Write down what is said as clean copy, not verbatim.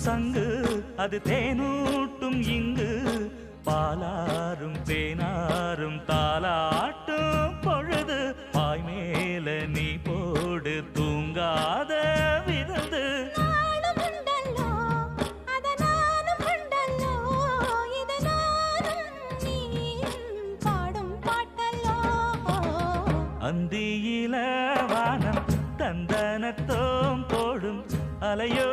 சங்கு அது தேனூட்டும் இங்கு பாலாரும் தேனாரும் தாலாட்டும் பொழுது பாய் மேல நீ போடு தூங்காத விருந்து அந்தியில வானம் தந்தனத்தோம் போடும் அலையோ